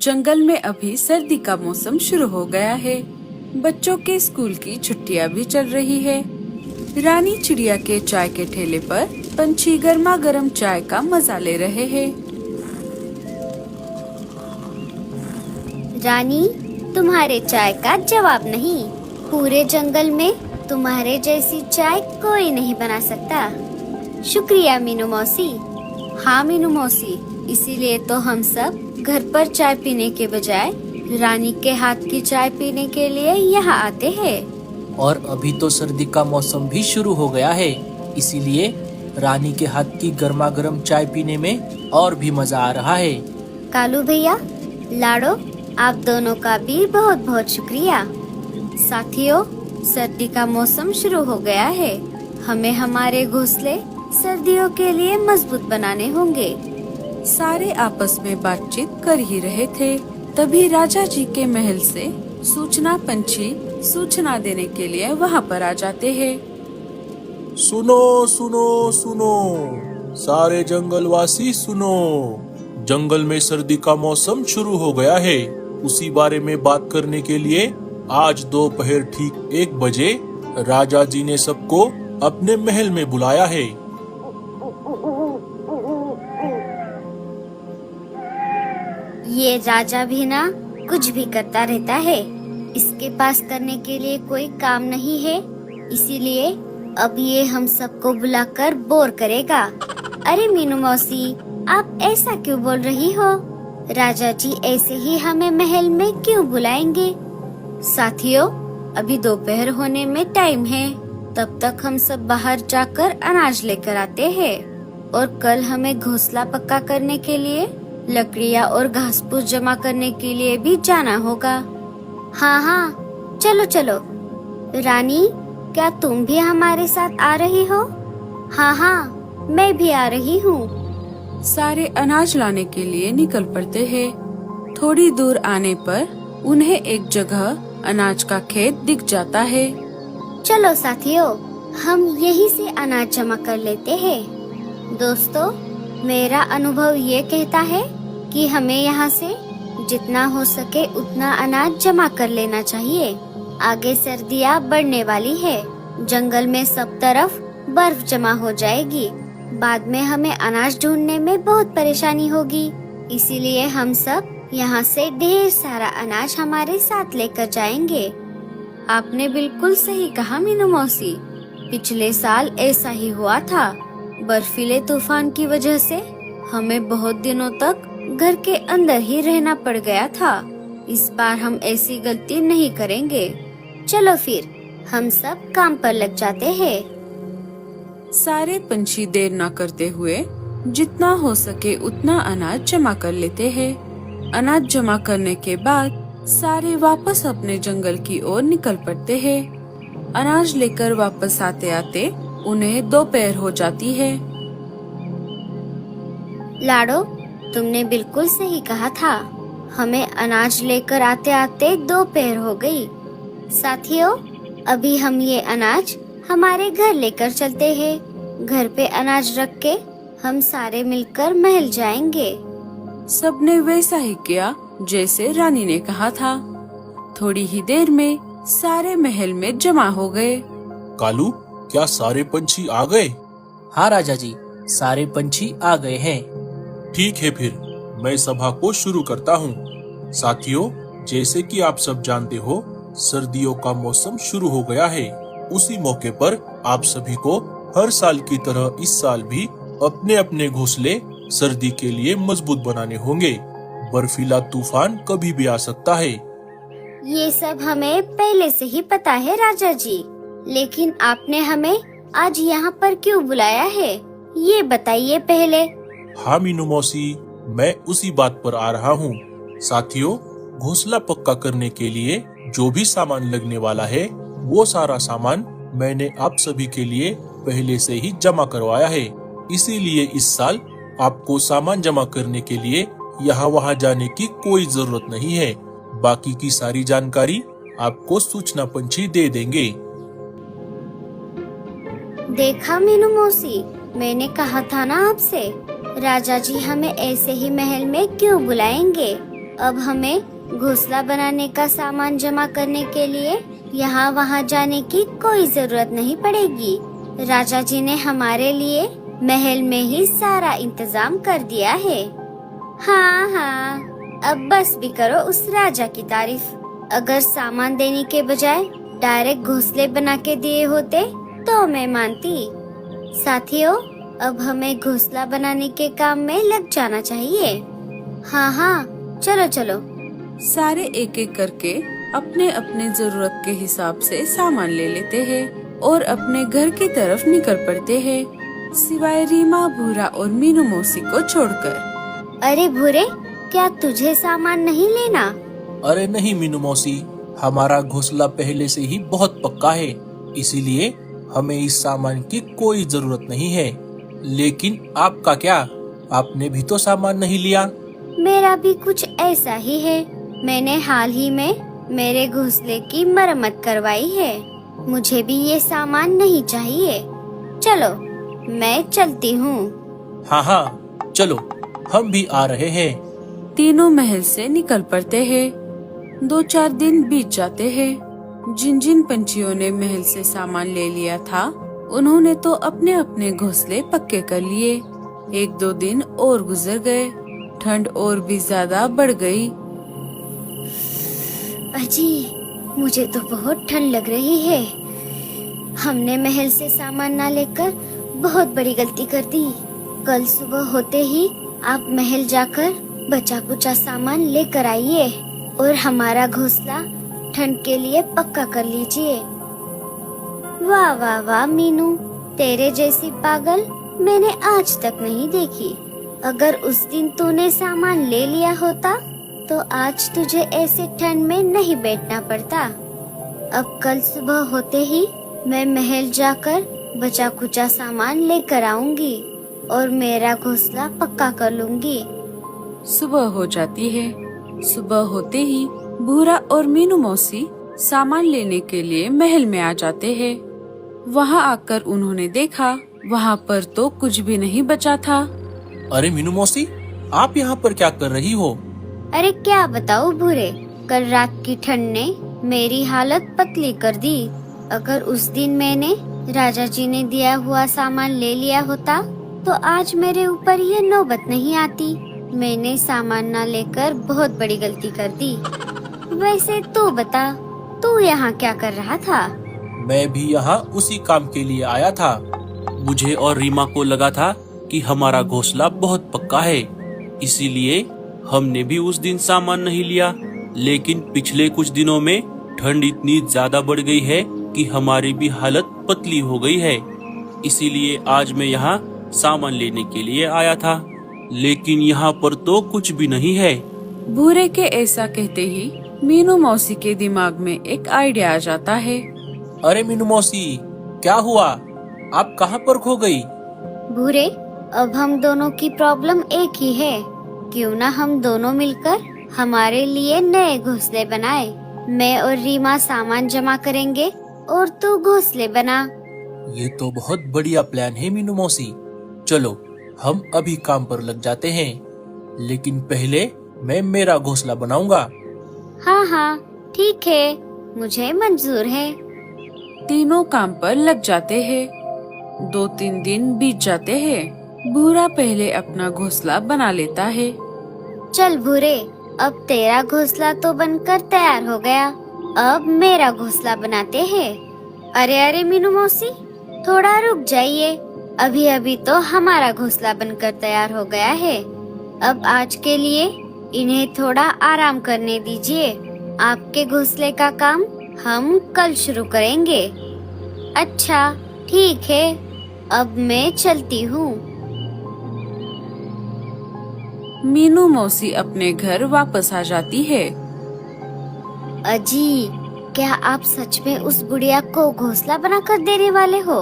जंगल में अभी सर्दी का मौसम शुरू हो गया है। बच्चों के स्कूल की छुट्टियां भी चल रही है। रानी चिड़िया के चाय के ठेले पर पंछी गर्मा गर्म चाय का मजा ले रहे हैं। रानी, तुम्हारे चाय का जवाब नहीं। पूरे जंगल में तुम्हारे जैसी चाय कोई नहीं बना सकता। शुक्रिया मीनू मौसी। हाँ मीनू मौसी, इसीलिए तो हम सब घर पर चाय पीने के बजाय रानी के हाथ की चाय पीने के लिए यहाँ आते हैं। और अभी तो सर्दी का मौसम भी शुरू हो गया है, इसीलिए रानी के हाथ की गर्मा गर्म चाय पीने में और भी मजा आ रहा है। कालू भैया, लाडो, आप दोनों का भी बहुत बहुत शुक्रिया। साथियों, सर्दी का मौसम शुरू हो गया है। हमें हमारे घोंसले सर्दियों के लिए मजबूत बनाने होंगे। सारे आपस में बातचीत कर ही रहे थे, तभी राजा जी के महल से सूचना पंछी सूचना देने के लिए वहाँ पर आ जाते हैं। सुनो सुनो सुनो, सारे जंगलवासी सुनो। जंगल में सर्दी का मौसम शुरू हो गया है। उसी बारे में बात करने के लिए आज दोपहर ठीक 1 बजे राजा जी ने सबको अपने महल में बुलाया है। ये राजा भी ना कुछ भी करता रहता है। इसके पास करने के लिए कोई काम नहीं है, इसीलिए अब ये हम सबको बुलाकर बोर करेगा। अरे मीनू मौसी, आप ऐसा क्यों बोल रही हो? राजा जी ऐसे ही हमें महल में क्यों बुलाएंगे? साथियों, अभी दोपहर होने में टाइम है। तब तक हम सब बाहर जाकर अनाज लेकर आते हैं और कल हमें घोंसला पक्का करने के लिए लकड़ियाँ और घास फूस जमा करने के लिए भी जाना होगा। हाँ हाँ, चलो चलो। रानी, क्या तुम भी हमारे साथ आ रही हो? हाँ हाँ, मैं भी आ रही हूँ। सारे अनाज लाने के लिए निकल पड़ते हैं। थोड़ी दूर आने पर उन्हें एक जगह अनाज का खेत दिख जाता है। चलो साथियों, हम यहीं से अनाज जमा कर लेते हैं। दोस्तों, मेरा अनुभव ये कहता है कि हमें यहाँ से जितना हो सके उतना अनाज जमा कर लेना चाहिए। आगे सर्दियाँ बढ़ने वाली है, जंगल में सब तरफ बर्फ जमा हो जाएगी। बाद में हमें अनाज ढूंढने में बहुत परेशानी होगी, इसीलिए हम सब यहाँ से ढेर सारा अनाज हमारे साथ लेकर जाएंगे। आपने बिल्कुल सही कहा मीनू मौसी। पिछले साल ऐसा ही हुआ था। बर्फीले तूफान की वजह से हमें बहुत दिनों तक घर के अंदर ही रहना पड़ गया था। इस बार हम ऐसी गलती नहीं करेंगे। चलो फिर हम सब काम पर लग जाते हैं। सारे पंछी देर न करते हुए जितना हो सके उतना अनाज जमा कर लेते हैं। अनाज जमा करने के बाद सारे वापस अपने जंगल की ओर निकल पड़ते हैं। अनाज लेकर वापस आते आते उन्हें दोपहर हो जाती है। लाडो, तुमने बिल्कुल सही कहा था। हमें अनाज लेकर आते आते दोपहर हो गई। साथियों, अभी हम ये अनाज हमारे घर लेकर चलते हैं। घर पे अनाज रख के हम सारे मिलकर महल जाएंगे। सबने वैसा ही किया जैसे रानी ने कहा था। थोड़ी ही देर में सारे महल में जमा हो गए। कालू, क्या सारे पंछी आ गए? हाँ राजा जी, सारे पंछी आ गए हैं। ठीक है, फिर मैं सभा को शुरू करता हूँ। साथियों, जैसे कि आप सब जानते हो, सर्दियों का मौसम शुरू हो गया है। उसी मौके पर आप सभी को हर साल की तरह इस साल भी अपने अपने घोंसले सर्दी के लिए मजबूत बनाने होंगे। बर्फीला तूफान कभी भी आ सकता है। ये सब हमें पहले से ही पता है राजा जी, लेकिन आपने हमें आज यहाँ पर क्यों बुलाया है, ये बताइए पहले। हाँ मीनू मौसी, मैं उसी बात पर आ रहा हूँ। साथियों, घोंसला पक्का करने के लिए जो भी सामान लगने वाला है, वो सारा सामान मैंने आप सभी के लिए पहले से ही जमा करवाया है। इसीलिए इस साल आपको सामान जमा करने के लिए यहाँ वहाँ जाने की कोई जरूरत नहीं है। बाकी की सारी जानकारी आपको सूचना पंछी दे देंगे। देखा मीनू मौसी, मैंने कहा था ना आपसे, राजा जी हमें ऐसे ही महल में क्यों बुलाएंगे। अब हमें घोंसला बनाने का सामान जमा करने के लिए यहाँ वहाँ जाने की कोई जरूरत नहीं पड़ेगी। राजा जी ने हमारे लिए महल में ही सारा इंतजाम कर दिया है। हाँ हाँ, अब बस भी करो उस राजा की तारीफ। अगर सामान देने के बजाय डायरेक्ट घोंसले बना के दिए होते तो मैं मानती। साथियों, अब हमें घोंसला बनाने के काम में लग जाना चाहिए। हाँ हाँ, चलो चलो। सारे एक एक करके अपने अपने जरूरत के हिसाब से सामान ले लेते हैं और अपने घर की तरफ निकल पड़ते हैं, सिवाय रीमा, भूरा और मीनू मौसी को छोड़कर। अरे भूरे, क्या तुझे सामान नहीं लेना? अरे नहीं मीनू मौसी, हमारा घोंसला पहले से ही बहुत पक्का है, इसीलिए हमें इस सामान की कोई जरूरत नहीं है। लेकिन आपका क्या? आपने भी तो सामान नहीं लिया। मेरा भी कुछ ऐसा ही है। मैंने हाल ही में मेरे घोंसले की मरम्मत करवाई है। मुझे भी ये सामान नहीं चाहिए। चलो, मैं चलती हूँ। हाँ हाँ, चलो, हम भी आ रहे हैं। तीनों महल से निकल पड़ते हैं। 2-4 दिन बीत जाते हैं। जिन जिन पंछियों ने महल से सामान ले लिया था, उन्होंने तो अपने अपने घोंसले पक्के कर लिए। 1-2 दिन और गुजर गए। ठंड और भी ज्यादा बढ़ गई। अजी, मुझे तो बहुत ठंड लग रही है। हमने महल से सामान ना लेकर बहुत बड़ी गलती कर दी। कल सुबह होते ही आप महल जाकर बचा कुचा सामान लेकर आइए और हमारा घोंसला ठंड के लिए पक्का कर लीजिए। वाह वाह वाह मीनू, तेरे जैसी पागल मैंने आज तक नहीं देखी। अगर उस दिन तूने सामान ले लिया होता तो आज तुझे ऐसे ठंड में नहीं बैठना पड़ता। अब कल सुबह होते ही मैं महल जाकर बचा कुचा सामान लेकर आऊंगी और मेरा घोंसला पक्का कर लूंगी। सुबह हो जाती है। सुबह होते ही भूरा और मीनू मौसी सामान लेने के लिए महल में आ जाते हैं। वहाँ आकर उन्होंने देखा, वहाँ पर तो कुछ भी नहीं बचा था। अरे मीनू मौसी, आप यहाँ पर क्या कर रही हो? अरे क्या बताऊँ भूरे, कल रात की ठंड ने मेरी हालत पतली कर दी। अगर उस दिन मैंने राजा जी ने दिया हुआ सामान ले लिया होता तो आज मेरे ऊपर ये नौबत नहीं आती। मैंने सामान न लेकर बहुत बड़ी गलती कर दी। वैसे तू बता, तू यहाँ क्या कर रहा था? मैं भी यहाँ उसी काम के लिए आया था। मुझे और रीमा को लगा था कि हमारा घोंसला बहुत पक्का है, इसीलिए हमने भी उस दिन सामान नहीं लिया। लेकिन पिछले कुछ दिनों में ठंड इतनी ज्यादा बढ़ गई है कि हमारी भी हालत पतली हो गई है, इसीलिए आज मैं यहाँ सामान लेने के लिए आया था। लेकिन यहाँ पर तो कुछ भी नहीं है। भूरे के ऐसा कहते ही मीनू मौसी के दिमाग में एक आइडिया आ जाता है। अरे मीनू मौसी, क्या हुआ? आप कहाँ पर खो गई? भूरे, अब हम दोनों की प्रॉब्लम एक ही है। क्यों ना हम दोनों मिलकर हमारे लिए नए घोंसले बनाए। मैं और रीमा सामान जमा करेंगे और तू घोंसले बना। ये तो बहुत बढ़िया प्लान है मीनू मौसी। चलो, हम अभी काम पर लग जाते हैं। लेकिन पहले मैं मेरा घोंसला बनाऊंगा। हाँ हाँ, ठीक है, मुझे मंजूर है। तीनों काम पर लग जाते हैं। 2-3 दिन बीत जाते हैं। भूरा पहले अपना घोंसला बना लेता है। चल भूरे, अब तेरा घोंसला तो बनकर तैयार हो गया। अब मेरा घोंसला बनाते हैं। अरे अरे मीनू मौसी, थोड़ा रुक जाइए। अभी अभी तो हमारा घोंसला बनकर तैयार हो गया है। अब आज के लिए इन्हें थोड़ा आराम करने दीजिए। आपके घोंसले का काम हम कल शुरू करेंगे। अच्छा, ठीक है, अब मैं चलती हूँ। मीनू मौसी अपने घर वापस आ जाती है। अजी, क्या आप सच में उस बुढ़िया को घोंसला बनाकर देने वाले हो?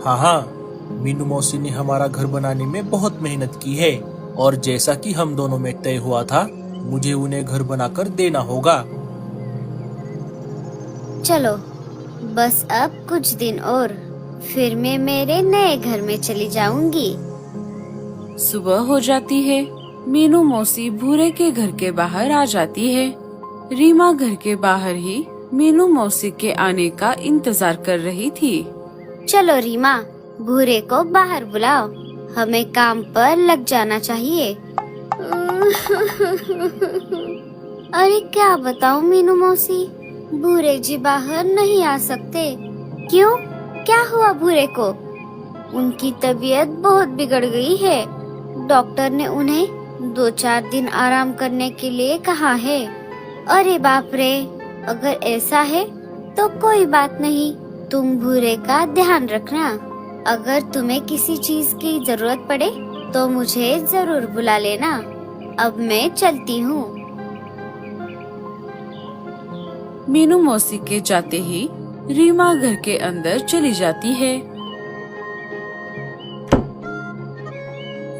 हाँ हाँ, मीनू मौसी ने हमारा घर बनाने में बहुत मेहनत की है और जैसा कि हम दोनों में तय हुआ था, मुझे उन्हें घर बनाकर देना होगा। चलो, बस अब कुछ दिन और, फिर मैं मेरे नए घर में चली जाऊंगी। सुबह हो जाती है। मीनू मौसी भूरे के घर के बाहर आ जाती है। रीमा घर के बाहर ही मीनू मौसी के आने का इंतजार कर रही थी। चलो रीमा, भूरे को बाहर बुलाओ, हमें काम पर लग जाना चाहिए। अरे क्या बताऊं मीनू मौसी, भूरे जी बाहर नहीं आ सकते। क्यों, क्या हुआ भूरे को? उनकी तबीयत बहुत बिगड़ गई है। डॉक्टर ने उन्हें 2-4 दिन आराम करने के लिए कहा है। अरे बाप रे, अगर ऐसा है तो कोई बात नहीं, तुम भूरे का ध्यान रखना। अगर तुम्हें किसी चीज की जरूरत पड़े तो मुझे जरूर बुला लेना। अब मैं चलती हूँ। मीनू मौसी के जाते ही रीमा घर के अंदर चली जाती है।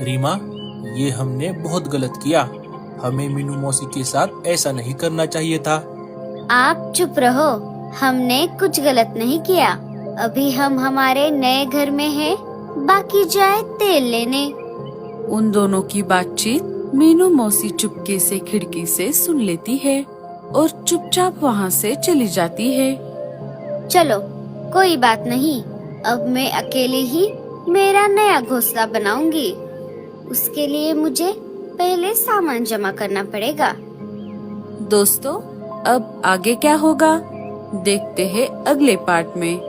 रीमा, ये हमने बहुत गलत किया। हमें मीनू मौसी के साथ ऐसा नहीं करना चाहिए था। आप चुप रहो, हमने कुछ गलत नहीं किया। अभी हम हमारे नए घर में हैं, बाकी जाए तेल लेने। उन दोनों की बातचीत मीनू मौसी चुपके से खिड़की से सुन लेती है और चुपचाप वहाँ से चली जाती है। चलो कोई बात नहीं, अब मैं अकेले ही मेरा नया घोंसला बनाऊंगी। उसके लिए मुझे पहले सामान जमा करना पड़ेगा। दोस्तों, अब आगे क्या होगा देखते हैं अगले पार्ट में।